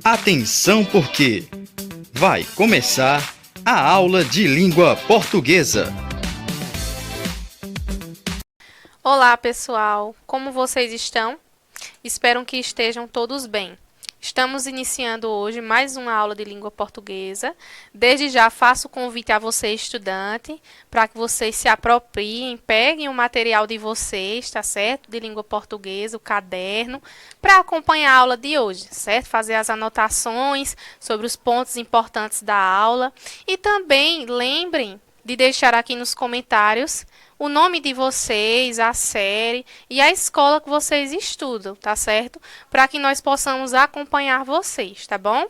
Atenção porque vai começar a aula de língua portuguesa. Olá, pessoal! Como vocês estão? Espero que estejam todos bem. Estamos iniciando hoje mais uma aula de língua portuguesa. Desde já faço o convite a você, estudante, para que vocês se apropriem, peguem o material de vocês, tá certo? De língua portuguesa, o caderno, para acompanhar a aula de hoje, certo? Fazer as anotações sobre os pontos importantes da aula. E também lembrem de deixar aqui nos comentários o nome de vocês, a série e a escola que vocês estudam, tá certo? Para que nós possamos acompanhar vocês, tá bom?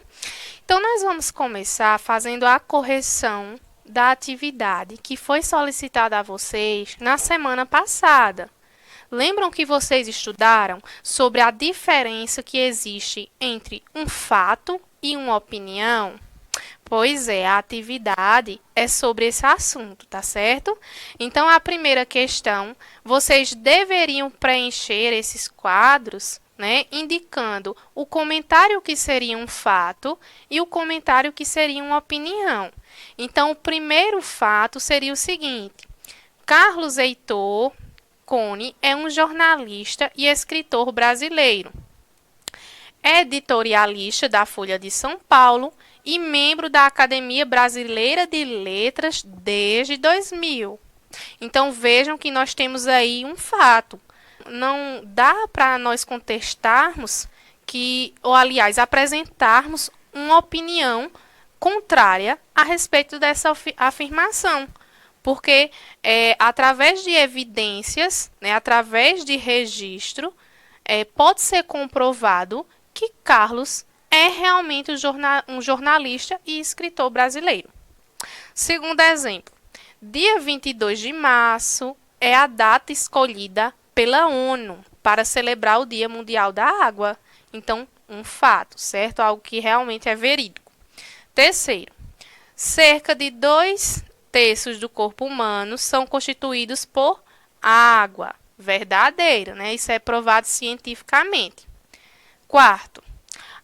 Então, nós vamos começar fazendo a correção da atividade que foi solicitada a vocês na semana passada. Lembram que vocês estudaram sobre a diferença que existe entre um fato e uma opinião? Pois é, a atividade é sobre esse assunto, tá certo? Então, a primeira questão, vocês deveriam preencher esses quadros, né, indicando o comentário que seria um fato e o comentário que seria uma opinião. Então, o primeiro fato seria o seguinte: Carlos Heitor Cone é um jornalista e escritor brasileiro. É editorialista da Folha de São Paulo e membro da Academia Brasileira de Letras desde 2000. Então, vejam que nós temos aí um fato. Não dá para nós contestarmos ou aliás, apresentarmos uma opinião contrária a respeito dessa afirmação. Porque através de evidências, né, através de registro, pode ser comprovado que Carlos é realmente um jornalista e escritor brasileiro. Segundo exemplo, dia 22 de março é a data escolhida pela ONU para celebrar o Dia Mundial da Água. Então, um fato, certo? Algo que realmente é verídico. Terceiro, cerca de 2/3 do corpo humano são constituídos por água. Verdadeiro, né? Isso é provado cientificamente. Quarto,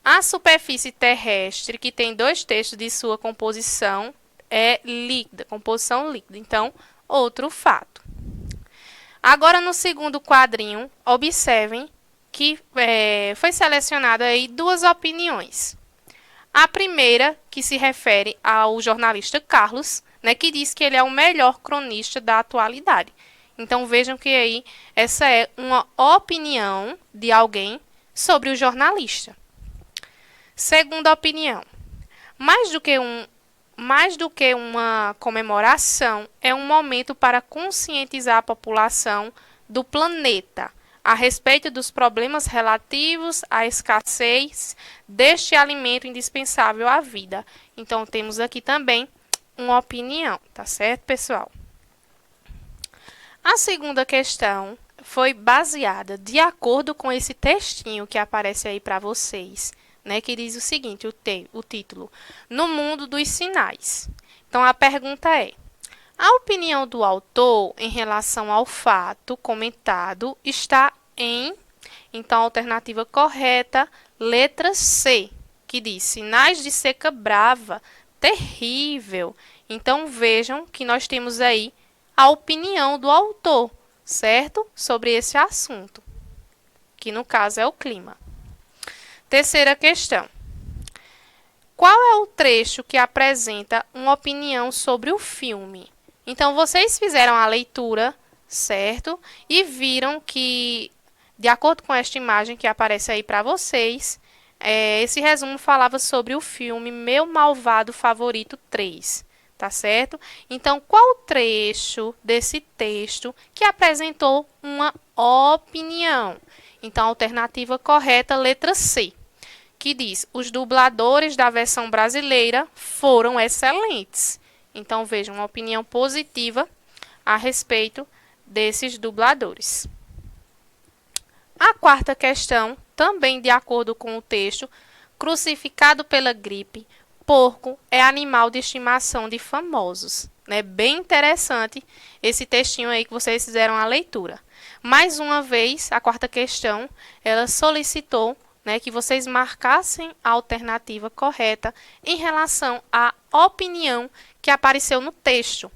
a superfície terrestre, que tem 2/3 de sua composição, é líquida, composição líquida. Então, outro fato. Agora, no segundo quadrinho, observem que foi selecionada aí duas opiniões. A primeira, que se refere ao jornalista Carlos, né, que diz que ele é o melhor cronista da atualidade. Então, vejam que aí essa é uma opinião de alguém sobre o jornalista. Segunda opinião, mais do que uma comemoração, é um momento para conscientizar a população do planeta a respeito dos problemas relativos à escassez deste alimento indispensável à vida. Então, temos aqui também uma opinião, tá certo, pessoal? A segunda questão foi baseada de acordo com esse textinho que aparece aí para vocês, né, que diz o seguinte, o título: No Mundo dos Sinais. Então, a pergunta é: a opinião do autor em relação ao fato comentado está em... Então, a alternativa correta, letra C, que diz sinais de seca brava, terrível. Então, vejam que nós temos aí a opinião do autor, certo? Sobre esse assunto, que no caso é o clima. Terceira questão. Qual é o trecho que apresenta uma opinião sobre o filme? Então, vocês fizeram a leitura, certo? E viram que, de acordo com esta imagem que aparece aí para vocês, esse resumo falava sobre o filme Meu Malvado Favorito 3. Tá certo? Então, qual o trecho desse texto que apresentou uma opinião? Então, a alternativa correta, letra C, que diz: os dubladores da versão brasileira foram excelentes. Então, vejam, uma opinião positiva a respeito desses dubladores. A quarta questão, também de acordo com o texto, crucificado pela gripe, porco é animal de estimação de famosos. É bem interessante esse textinho aí que vocês fizeram a leitura. Mais uma vez, a quarta questão, ela solicitou né, que vocês marcassem a alternativa correta em relação à opinião que apareceu no texto.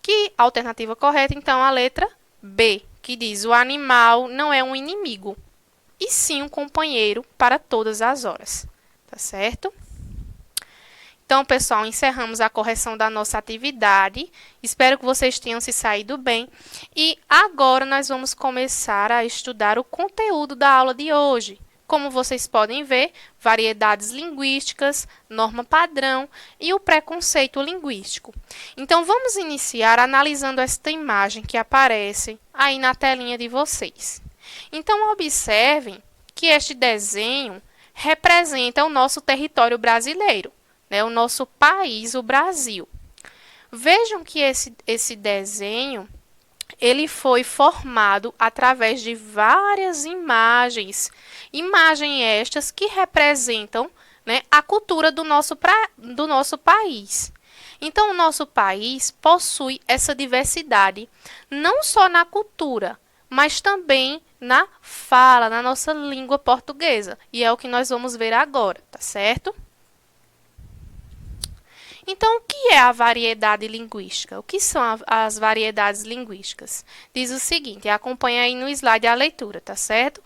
Que a alternativa correta, então, a letra B, que diz: o animal não é um inimigo, e sim um companheiro para todas as horas. Tá certo? Então, pessoal, encerramos a correção da nossa atividade. Espero que vocês tenham se saído bem. E agora nós vamos começar a estudar o conteúdo da aula de hoje. Como vocês podem ver, variedades linguísticas, norma padrão e o preconceito linguístico. Então, vamos iniciar analisando esta imagem que aparece aí na telinha de vocês. Então, observem que este desenho representa o nosso território brasileiro, né? O nosso país, o Brasil. Vejam que esse desenho ele foi formado através de várias imagens. Imagens estas que representam, né, a cultura do nosso país. Então, o nosso país possui essa diversidade, não só na cultura, mas também na fala, na nossa língua portuguesa. E é o que nós vamos ver agora, tá certo? Então, o que é a variedade linguística? O que são as variedades linguísticas? Diz o seguinte, acompanha aí no slide a leitura, tá certo?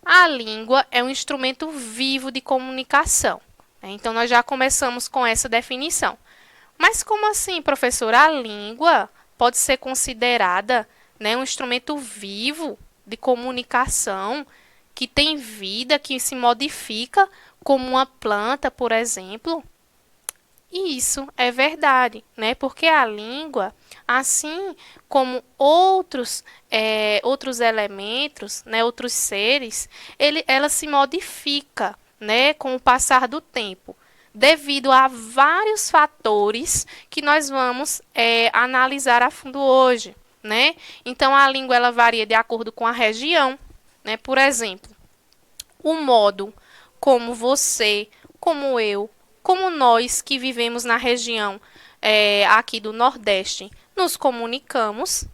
A língua é um instrumento vivo de comunicação, né? Então, nós já começamos com essa definição. Mas como assim, professora? A língua pode ser considerada, né, um instrumento vivo de comunicação que tem vida, que se modifica como uma planta, por exemplo? E isso é verdade, né? Porque a língua, assim como outros elementos, né, outros seres, ela se modifica, né, com o passar do tempo, devido a vários fatores que nós vamos analisar a fundo hoje, né? Então, a língua ela varia de acordo com a região, né? Por exemplo, o modo como você, como eu, como nós que vivemos na região aqui do Nordeste nos comunicamos,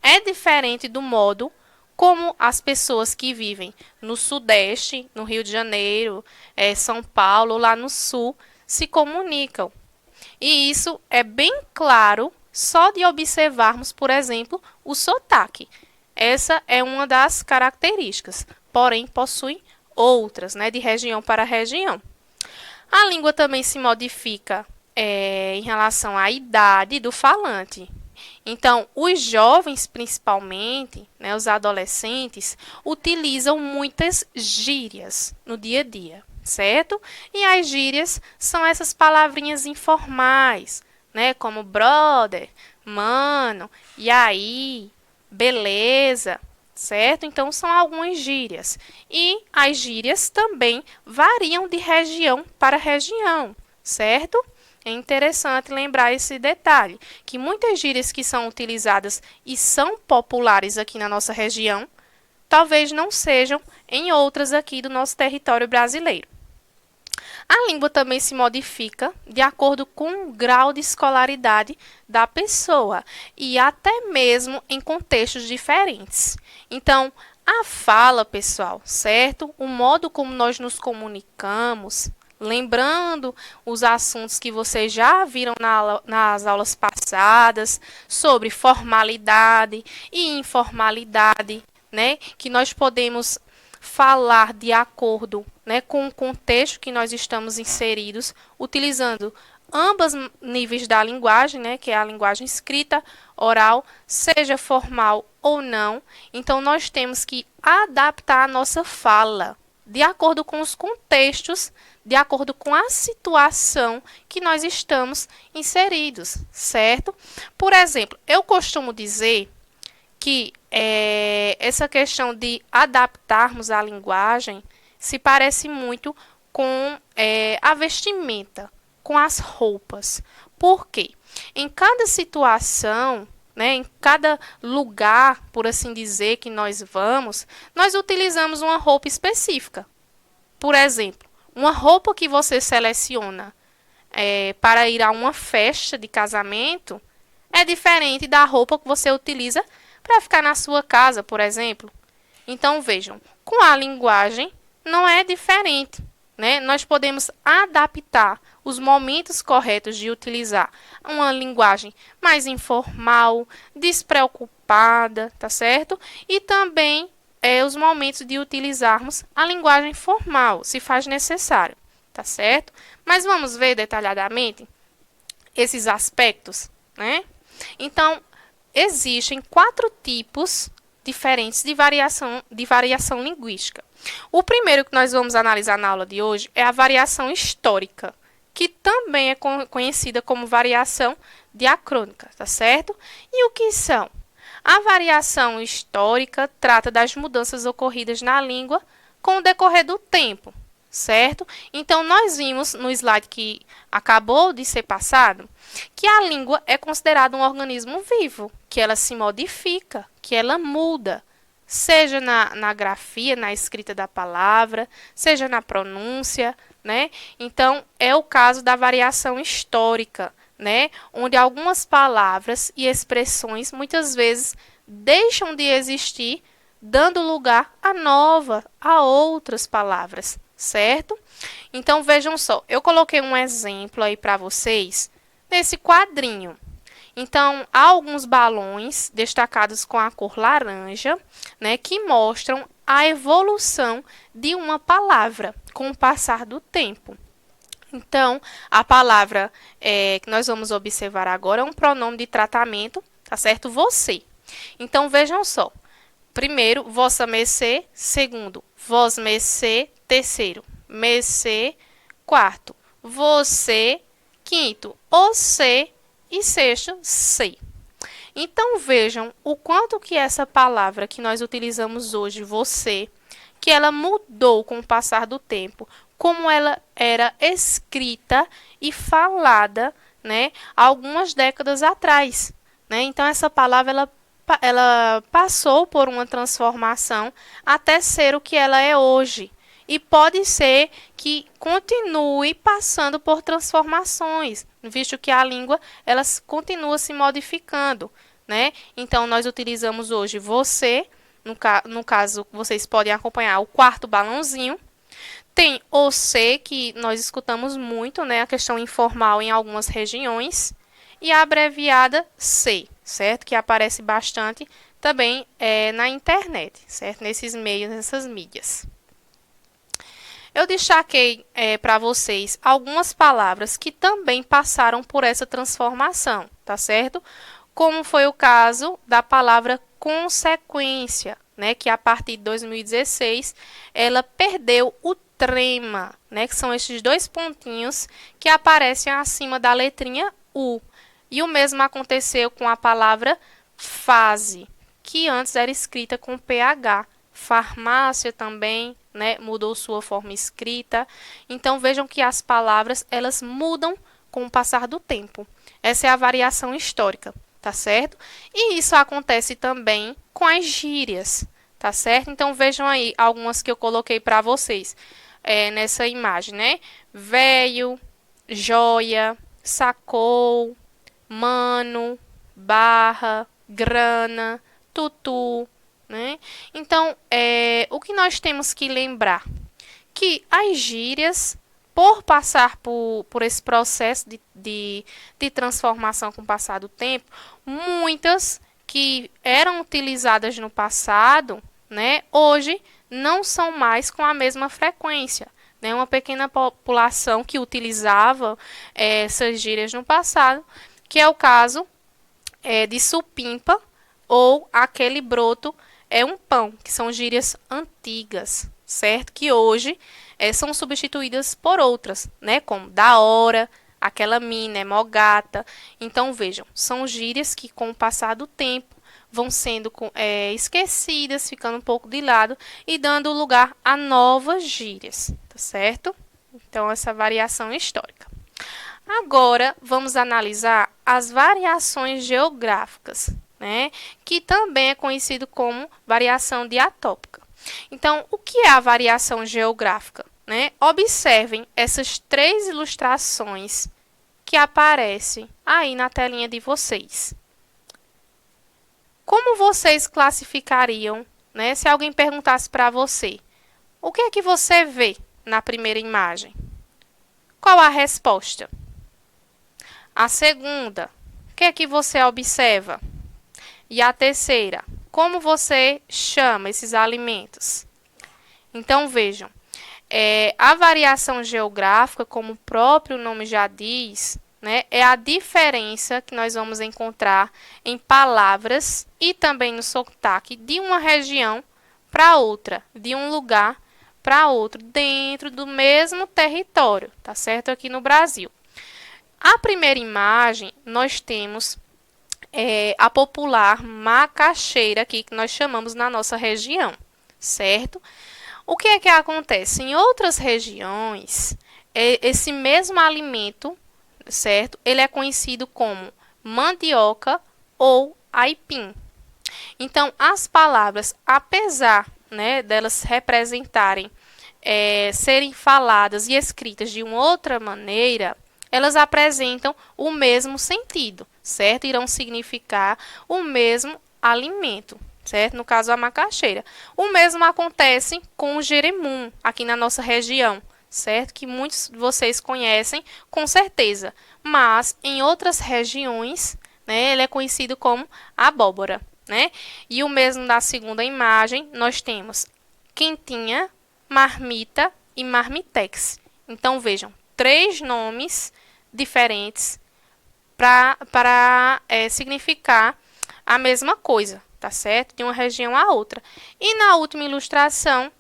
é diferente do modo como as pessoas que vivem no Sudeste, no Rio de Janeiro, São Paulo, lá no Sul, se comunicam. E isso é bem claro só de observarmos, por exemplo, o sotaque. Essa é uma das características, porém possui outras, né, de região para região. A língua também se modifica em relação à idade do falante. Então, os jovens, principalmente, né, os adolescentes, utilizam muitas gírias no dia a dia, certo? E as gírias são essas palavrinhas informais, né, como brother, mano, e aí, beleza, certo? Então, são algumas gírias. E as gírias também variam de região para região, certo? É interessante lembrar esse detalhe, que muitas gírias que são utilizadas e são populares aqui na nossa região, talvez não sejam em outras aqui do nosso território brasileiro. A língua também se modifica de acordo com o grau de escolaridade da pessoa e até mesmo em contextos diferentes. Então, a fala, pessoal, certo? O modo como nós nos comunicamos, lembrando os assuntos que vocês já viram nas aulas passadas sobre formalidade e informalidade, né? Que nós podemos falar de acordo, né, com o contexto que nós estamos inseridos, utilizando ambos níveis da linguagem, né, que é a linguagem escrita, oral, seja formal ou não. Então, nós temos que adaptar a nossa fala de acordo com os contextos, de acordo com a situação que nós estamos inseridos, certo? Por exemplo, eu costumo dizer que essa questão de adaptarmos a linguagem se parece muito com a vestimenta, com as roupas. Por quê? Em cada situação, né, em cada lugar, por assim dizer, que nós vamos, nós utilizamos uma roupa específica. Por exemplo, uma roupa que você seleciona para ir a uma festa de casamento é diferente da roupa que você utiliza para ficar na sua casa, por exemplo. Então, vejam, com a linguagem, não é diferente, né? Nós podemos adaptar os momentos corretos de utilizar uma linguagem mais informal, despreocupada, tá certo? E também os momentos de utilizarmos a linguagem formal, se faz necessário, tá certo? Mas vamos ver detalhadamente esses aspectos, né? Então, existem 4 tipos diferentes de variação linguística. O primeiro que nós vamos analisar na aula de hoje é a variação histórica, que também é conhecida como variação diacrônica, tá certo? E o que são? A variação histórica trata das mudanças ocorridas na língua com o decorrer do tempo, certo? Então, nós vimos no slide que acabou de ser passado que a língua é considerada um organismo vivo, que ela se modifica, que ela muda, seja na grafia, na escrita da palavra, seja na pronúncia, né? Então, é o caso da variação histórica, né? Onde algumas palavras e expressões muitas vezes deixam de existir, dando lugar a outras palavras, certo? Então, vejam só, eu coloquei um exemplo aí para vocês nesse quadrinho. Então, há alguns balões destacados com a cor laranja, né, que mostram a evolução de uma palavra com o passar do tempo. Então, a palavra que nós vamos observar agora é um pronome de tratamento, tá certo? Você. Então, vejam só. Primeiro, vossa mercê. Segundo, vós mercê. Terceiro, mercê. Quarto, você. Quinto, você. E sexto, sei. Então, vejam o quanto que essa palavra que nós utilizamos hoje, você, que ela mudou com o passar do tempo, como ela era escrita e falada, né, algumas décadas atrás, né? Então, essa palavra, ela passou por uma transformação até ser o que ela é hoje. E pode ser que continue passando por transformações, visto que a língua ela continua se modificando, né? Então, nós utilizamos hoje você, no caso, vocês podem acompanhar o quarto balãozinho. Tem o C, que nós escutamos muito, né? A questão informal em algumas regiões. E a abreviada C, certo? Que aparece bastante também na internet, certo? Nesses meios, nessas mídias. Eu destaquei para vocês algumas palavras que também passaram por essa transformação, tá certo? Como foi o caso da palavra consequência, né? Que a partir de 2016 ela perdeu o trema, né? Que são esses 2 pontinhos que aparecem acima da letrinha U. E o mesmo aconteceu com a palavra fase, que antes era escrita com PH. Farmácia também, né, mudou sua forma escrita. Então, vejam que as palavras, elas mudam com o passar do tempo. Essa é a variação histórica, tá certo? E isso acontece também com as gírias, tá certo? Então, vejam aí algumas que eu coloquei para vocês nessa imagem, né? Véio, joia, sacou, mano, barra, grana, tutu, né? Então, o que nós temos que lembrar? Que as gírias, por passar por esse processo de transformação com o passar do tempo, muitas que eram utilizadas no passado, né, hoje não são mais com a mesma frequência. Né? Uma pequena população que utilizava essas gírias no passado, que é o caso de supimpa ou aquele broto é um pão, que são gírias antigas, certo? Que hoje são substituídas por outras, né? Como da hora, aquela mina, é mó gata. Então, vejam, são gírias que com o passar do tempo vão sendo esquecidas, ficando um pouco de lado e dando lugar a novas gírias, tá certo? Então, essa variação histórica. Agora, vamos analisar as variações geográficas, né, que também é conhecido como variação diatópica. Então, o que é a variação geográfica? Né? Observem essas 3 ilustrações que aparecem aí na telinha de vocês. Como vocês classificariam, né, se alguém perguntasse para você O que é que você vê na primeira imagem? Qual a resposta? A segunda, o que é que você observa? E a terceira, como você chama esses alimentos? Então, vejam, a variação geográfica, como o próprio nome já diz, né, é a diferença que nós vamos encontrar em palavras e também no sotaque de uma região para outra, de um lugar para outro, dentro do mesmo território, tá certo? Aqui no Brasil. A primeira imagem, nós temos a popular macaxeira aqui, que nós chamamos na nossa região, certo? O que é que acontece? Em outras regiões, esse mesmo alimento, certo? Ele é conhecido como mandioca ou aipim. Então, as palavras, apesar, né, delas representarem, serem faladas e escritas de uma outra maneira, elas apresentam o mesmo sentido, certo? Irão significar o mesmo alimento, certo? No caso, a macaxeira. O mesmo acontece com o jerimum, aqui na nossa região, certo? Que muitos de vocês conhecem, com certeza. Mas, em outras regiões, né, ele é conhecido como abóbora, né? E o mesmo da segunda imagem, nós temos quentinha, marmita e marmitex. Então, vejam, 3 nomes diferentes para significar a mesma coisa, tá certo? De uma região a outra. E na última ilustração,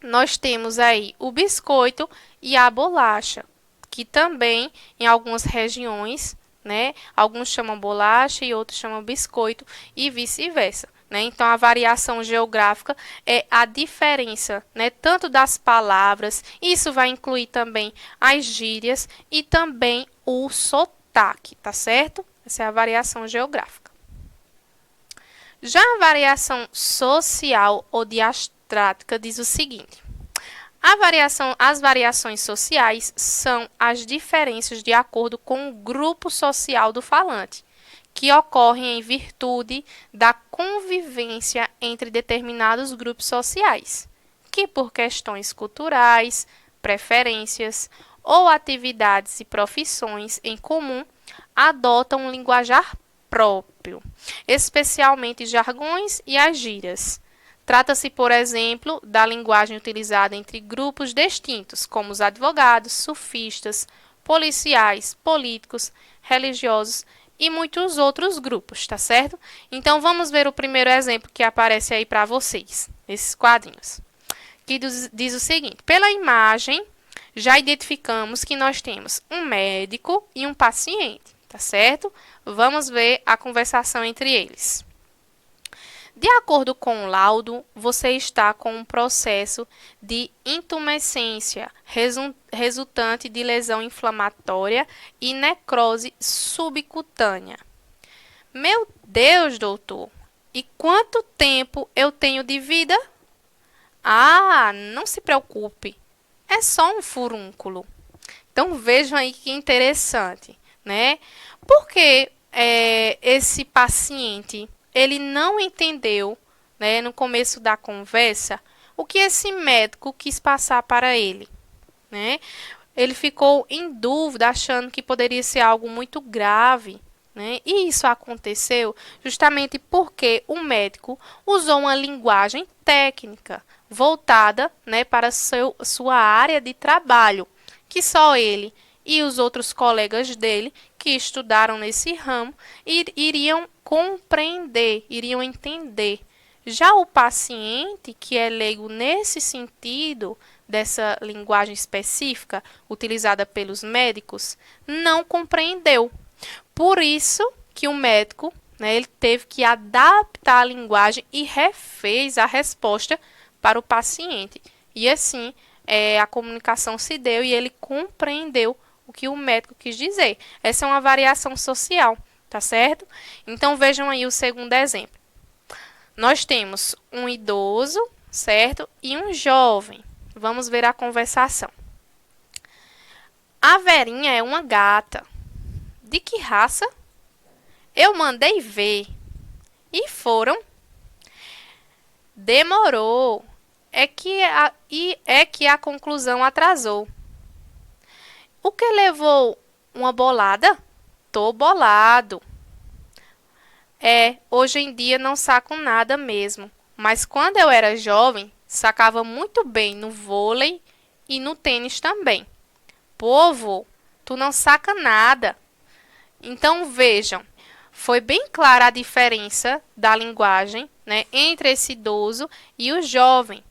nós temos aí o biscoito e a bolacha, que também em algumas regiões, né, alguns chamam bolacha e outros chamam biscoito e vice-versa. Né? Então, a variação geográfica é a diferença, né, tanto das palavras, isso vai incluir também as gírias e também o sotaque, tá certo? Essa é a variação geográfica. Já a variação social ou diastrática diz o seguinte: as variações sociais são as diferenças de acordo com o grupo social do falante, que ocorrem em virtude da convivência entre determinados grupos sociais, que por questões culturais, preferências ou atividades e profissões em comum adotam um linguajar próprio, especialmente jargões e as gírias. Trata-se, por exemplo, da linguagem utilizada entre grupos distintos, como os advogados, sufistas, policiais, políticos, religiosos e muitos outros grupos, tá certo? Então, vamos ver o primeiro exemplo que aparece aí para vocês, esses quadrinhos, que diz o seguinte: pela imagem, já identificamos que nós temos um médico e um paciente, tá certo? Vamos ver a conversação entre eles. De acordo com o laudo, você está com um processo de intumescência resultante de lesão inflamatória e necrose subcutânea. Meu Deus, doutor! E quanto tempo eu tenho de vida? Ah, não se preocupe. É só um furúnculo. Então, vejam aí que interessante, né? Porque esse paciente ele não entendeu, né, no começo da conversa, o que esse médico quis passar para ele, né? Ele ficou em dúvida, achando que poderia ser algo muito grave, né? E isso aconteceu justamente porque o médico usou uma linguagem técnica voltada, né, para sua área de trabalho, que só ele e os outros colegas dele que estudaram nesse ramo iriam compreender, iriam entender. Já o paciente, que é leigo nesse sentido, dessa linguagem específica utilizada pelos médicos, não compreendeu. Por isso que o médico, né, ele teve que adaptar a linguagem e refez a resposta para o paciente. E assim, a comunicação se deu e ele compreendeu o que o médico quis dizer. Essa é uma variação social, tá certo? Então, vejam aí o segundo exemplo. Nós temos um idoso, certo? E um jovem. Vamos ver a conversação. A Verinha é uma gata. De que raça? Eu mandei ver. E foram? Demorou. é que a conclusão atrasou. O que levou uma bolada? Tô bolado. Hoje em dia não saco nada mesmo, mas quando eu era jovem, sacava muito bem no vôlei e no tênis também. Pô, vô, tu não saca nada. Então vejam, foi bem clara a diferença da linguagem, né, entre esse idoso e o jovem.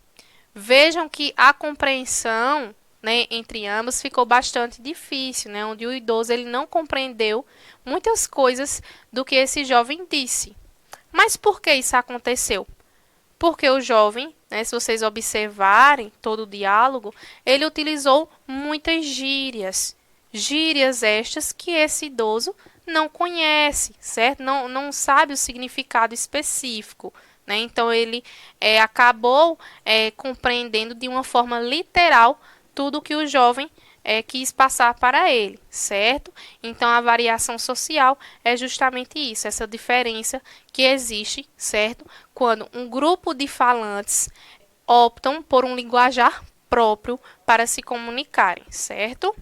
Vejam que a compreensão, né, entre ambos ficou bastante difícil, né, onde o idoso ele não compreendeu muitas coisas do que esse jovem disse. Mas por que isso aconteceu? Porque o jovem, né, se vocês observarem todo o diálogo, ele utilizou muitas gírias. Gírias estas que esse idoso não conhece, certo? Não sabe o significado específico. Né? Então, ele acabou compreendendo de uma forma literal tudo que o jovem quis passar para ele, certo? Então, a variação social é justamente isso, essa diferença que existe, certo? Quando um grupo de falantes optam por um linguajar próprio para se comunicarem, certo?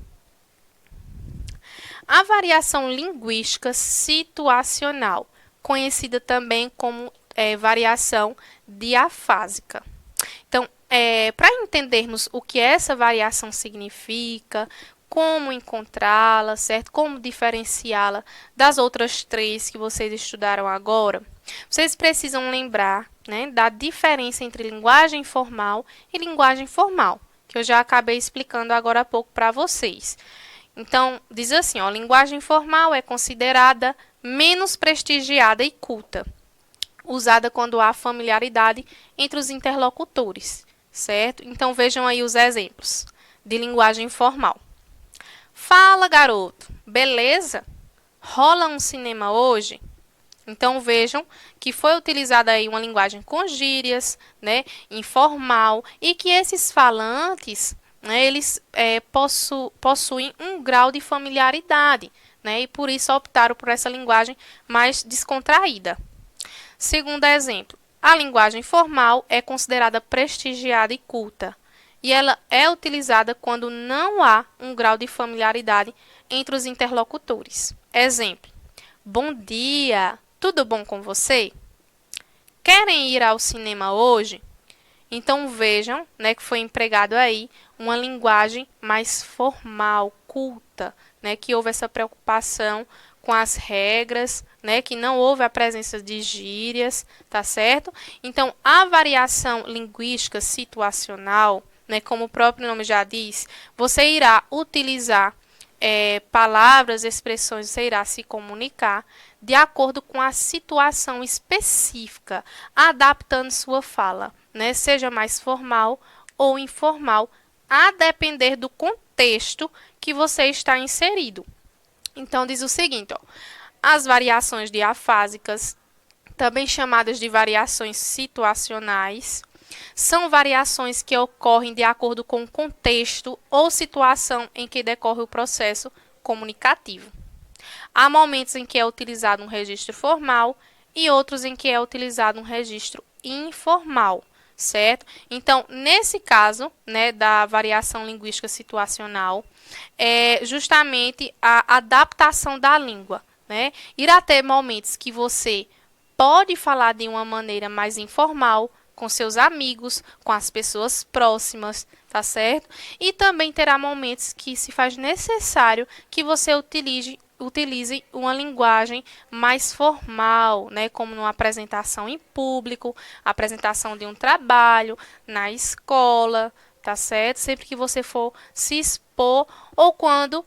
A variação linguística situacional, conhecida também como variação diafásica. Então, para entendermos o que essa variação significa, como encontrá-la, certo? Como diferenciá-la das outras três que vocês estudaram agora, vocês precisam lembrar, né, da diferença entre linguagem formal e linguagem formal, que eu já acabei explicando agora há pouco para vocês. Então, diz assim, ó, linguagem formal é considerada menos prestigiada e culta, usada quando há familiaridade entre os interlocutores, certo? Então, vejam aí os exemplos de linguagem formal. Fala, garoto, beleza? Rola um cinema hoje? Então, vejam que foi utilizada aí uma linguagem com gírias, né, informal, e que esses falantes, né, eles possuem um grau de familiaridade, né, e por isso optaram por essa linguagem mais descontraída. Segundo exemplo, a linguagem formal é considerada prestigiada e culta, e ela é utilizada quando não há um grau de familiaridade entre os interlocutores. Exemplo, bom dia, tudo bom com você? Querem ir ao cinema hoje? Então vejam, né, que foi empregado aí uma linguagem mais formal, culta, né, que houve essa preocupação com as regras, né, que não houve a presença de gírias, tá certo? Então, a variação linguística situacional, né, como o próprio nome já diz, você irá utilizar palavras, expressões, você irá se comunicar de acordo com a situação específica, adaptando sua fala, né, seja mais formal ou informal, a depender do contexto que você está inserido. Então, diz o seguinte, ó, as variações diafásicas, também chamadas de variações situacionais, são variações que ocorrem de acordo com o contexto ou situação em que decorre o processo comunicativo. Há momentos em que é utilizado um registro formal e outros em que é utilizado um registro informal, certo? Então, nesse caso, né, da variação linguística situacional, é justamente a adaptação da língua, né? Irá ter momentos que você pode falar de uma maneira mais informal, com seus amigos, com as pessoas próximas, tá certo? E também terá momentos que se faz necessário que você utilize uma linguagem mais formal, né, como numa apresentação em público, apresentação de um trabalho, na escola, tá certo? Sempre que você for se expor ou quando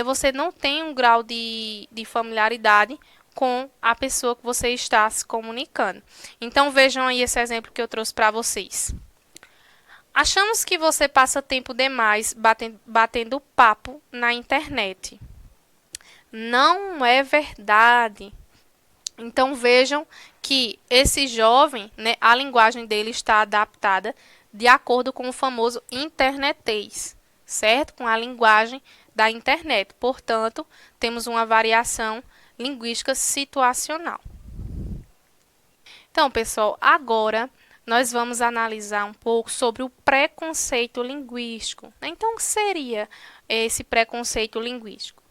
você não tem um grau de familiaridade com a pessoa que você está se comunicando. Então, vejam aí esse exemplo que eu trouxe para vocês. Achamos que você passa tempo demais batendo papo na internet. Não é verdade. Então, vejam que esse jovem, né, a linguagem dele está adaptada de acordo com o famoso internetês, certo? Com a linguagem da internet. Portanto, temos uma variação linguística situacional. Então, pessoal, agora nós vamos analisar um pouco sobre o preconceito linguístico. Então, o que seria esse preconceito linguístico?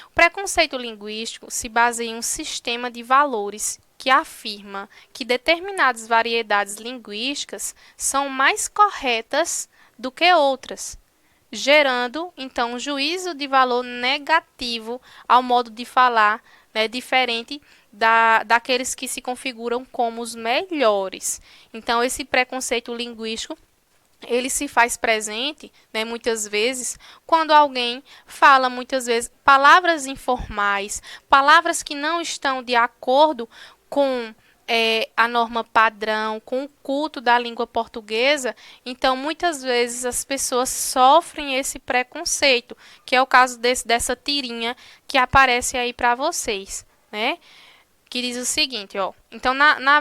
O preconceito linguístico se baseia em um sistema de valores que afirma que determinadas variedades linguísticas são mais corretas do que outras, gerando, então, um juízo de valor negativo ao modo de falar, né, diferente daqueles que se configuram como os melhores. Então, esse preconceito linguístico ele se faz presente, né, muitas vezes, quando alguém fala, muitas vezes, palavras informais, palavras que não estão de acordo com a norma padrão, com o culto da língua portuguesa. Então, muitas vezes, as pessoas sofrem esse preconceito, que é o caso dessa tirinha que aparece aí para vocês, né? Que diz o seguinte, ó. Então,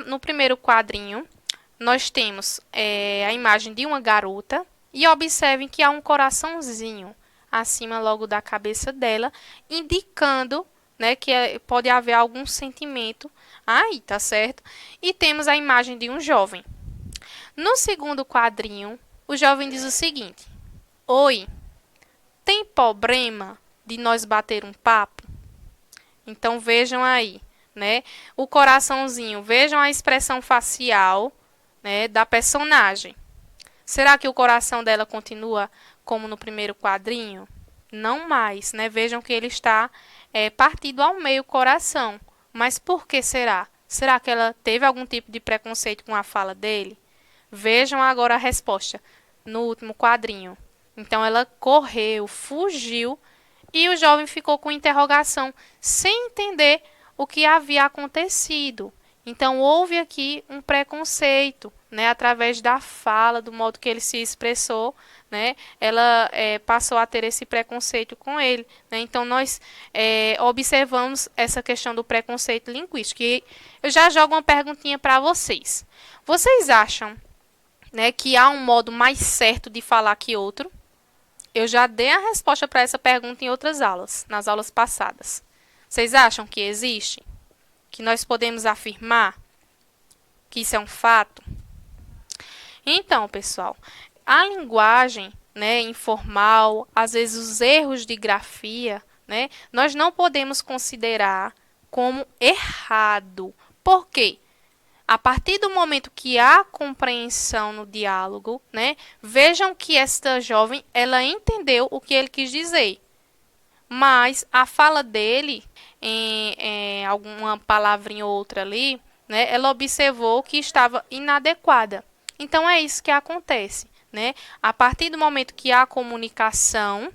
no primeiro quadrinho, nós temos a imagem de uma garota e observem que há um coraçãozinho acima logo da cabeça dela, indicando, né, que pode haver algum sentimento aí, tá certo? E temos a imagem de um jovem. No segundo quadrinho, o jovem diz o seguinte: Oi, tem problema de nós bater um papo? Então vejam aí, né? O coraçãozinho, vejam a expressão facial, né, da personagem. Será que o coração dela continua como no primeiro quadrinho? Não mais, né? Vejam que ele está partido ao meio o coração. Mas por que será? Será que ela teve algum tipo de preconceito com a fala dele? Vejam agora a resposta no último quadrinho. Então ela correu, fugiu e o jovem ficou com interrogação, sem entender o que havia acontecido. Então, houve aqui um preconceito, né, através da fala, do modo que ele se expressou, né, ela passou a ter esse preconceito com ele, né. Então, nós observamos essa questão do preconceito linguístico. E eu já jogo uma perguntinha para vocês. Vocês acham, né, que há um modo mais certo de falar que outro? Eu já dei a resposta para essa pergunta em outras aulas, nas aulas passadas. Vocês acham que existe? Que nós podemos afirmar que isso é um fato? Então, pessoal, a linguagem, né, informal, às vezes os erros de grafia, né, nós não podemos considerar como errado. Por quê? A partir do momento que há compreensão no diálogo, né, vejam que esta jovem, ela entendeu o que ele quis dizer. Mas a fala dele, em alguma palavrinha ou outra ali, né, ela observou que estava inadequada. Então, é isso que acontece, né? A partir do momento que há comunicação,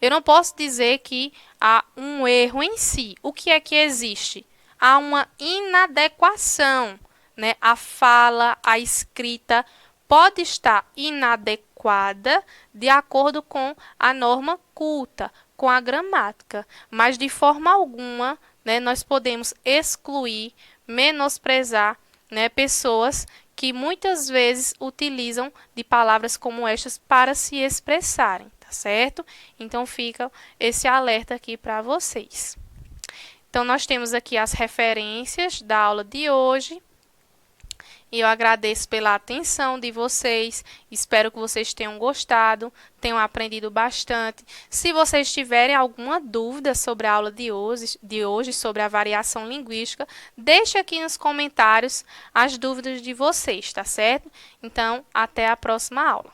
eu não posso dizer que há um erro em si. O que é que existe? Há uma inadequação, né? A fala, a escrita pode estar inadequada de acordo com a norma culta, com a gramática, mas de forma alguma, né, nós podemos excluir, menosprezar, né, pessoas que muitas vezes utilizam de palavras como estas para se expressarem, tá certo? Então fica esse alerta aqui para vocês. Então nós temos aqui as referências da aula de hoje. E eu agradeço pela atenção de vocês. Espero que vocês tenham gostado, tenham aprendido bastante. Se vocês tiverem alguma dúvida sobre a aula de hoje sobre a variação linguística, deixe aqui nos comentários as dúvidas de vocês, tá certo? Então, até a próxima aula.